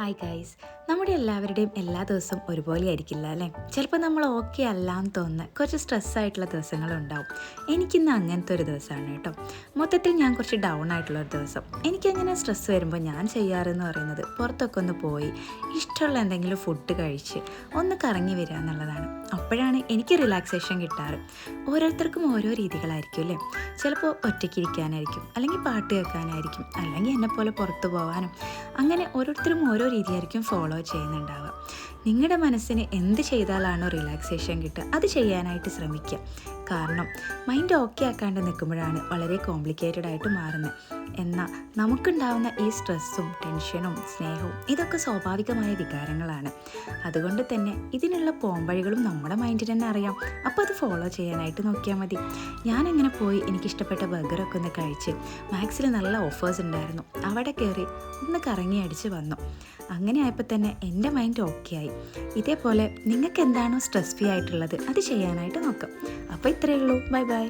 Hi guys, നമ്മുടെ എല്ലാവരുടെയും എല്ലാ ദിവസവും ഒരുപോലെ ആയിരിക്കില്ല അല്ലേ? ചിലപ്പോൾ നമ്മൾ ഓക്കെ അല്ലാന്ന് തോന്നുന്ന കുറച്ച് സ്ട്രെസ്സായിട്ടുള്ള ദിവസങ്ങളുണ്ടാവും. എനിക്കിന്ന് അങ്ങനത്തെ ഒരു ദിവസമാണ് കേട്ടോ. മൊത്തത്തിൽ ഞാൻ കുറച്ച് ഡൗൺ ആയിട്ടുള്ള ഒരു ദിവസം. എനിക്കങ്ങനെ സ്ട്രെസ്സ് വരുമ്പോൾ ഞാൻ ചെയ്യാറെന്ന് പറയുന്നത് പുറത്തൊക്കെ ഒന്ന് പോയി ഇഷ്ടമുള്ള എന്തെങ്കിലും ഫുഡ് കഴിച്ച് ഒന്ന് കറങ്ങി വരിക എന്നുള്ളതാണ്. അപ്പോഴാണ് എനിക്ക് റിലാക്സേഷൻ കിട്ടാറ്. ഓരോരുത്തർക്കും ഓരോ രീതികളായിരിക്കും അല്ലേ? ചിലപ്പോൾ ഒറ്റയ്ക്കിരിക്കാനായിരിക്കും, അല്ലെങ്കിൽ പാട്ട് കേൾക്കാനായിരിക്കും, അല്ലെങ്കിൽ എന്നെപ്പോലെ പുറത്തു പോകാനും. അങ്ങനെ ഓരോരുത്തരും ഓരോ രീതിയായിരിക്കും ഫോളോ ചെയ്യുന്നുണ്ടാവുക. നിങ്ങളുടെ മനസ്സിന് എന്ത് ചെയ്താലാണോ റിലാക്സേഷൻ കിട്ടുക അത് ചെയ്യാനായിട്ട് ശ്രമിക്കുക. കാരണം മൈൻഡ് ഓക്കെ ആക്കാണ്ട് നിൽക്കുമ്പോഴാണ് വളരെ കോംപ്ലിക്കേറ്റഡ് ആയിട്ട് മാറുന്നത്. എന്നാൽ നമുക്കുണ്ടാവുന്ന ഈ സ്ട്രെസ്സും ടെൻഷനും സ്നേഹവും ഇതൊക്കെ സ്വാഭാവികമായ വികാരങ്ങളാണ്. അതുകൊണ്ട് തന്നെ ഇതിനുള്ള പോംവഴികളും നമ്മുടെ മൈൻഡിന് തന്നെ അറിയാം. അപ്പോൾ അത് ഫോളോ ചെയ്യാനായിട്ട് നോക്കിയാൽ മതി. ഞാനങ്ങനെ പോയി എനിക്കിഷ്ടപ്പെട്ട ബർഗറൊക്കെ ഒന്ന് കഴിച്ച് മാക്സിൽ നല്ല ഓഫേഴ്സ് ഉണ്ടായിരുന്നു, അവിടെ കയറി ഒന്ന് കറങ്ങി അടിച്ച് വന്നു. അങ്ങനെ ആയപ്പോൾ തന്നെ എൻ്റെ മൈൻഡ് ഓക്കെ ആയി. ഇതേപോലെ നിങ്ങൾക്ക് എന്താണോ സ്ട്രെസ് ഫ്രീ ആയിട്ടുള്ളത് അത് ചെയ്യാനായിട്ട് നോക്കാം. അപ്പോൾ ഇത്രയേ ഉള്ളൂ. Bye bye.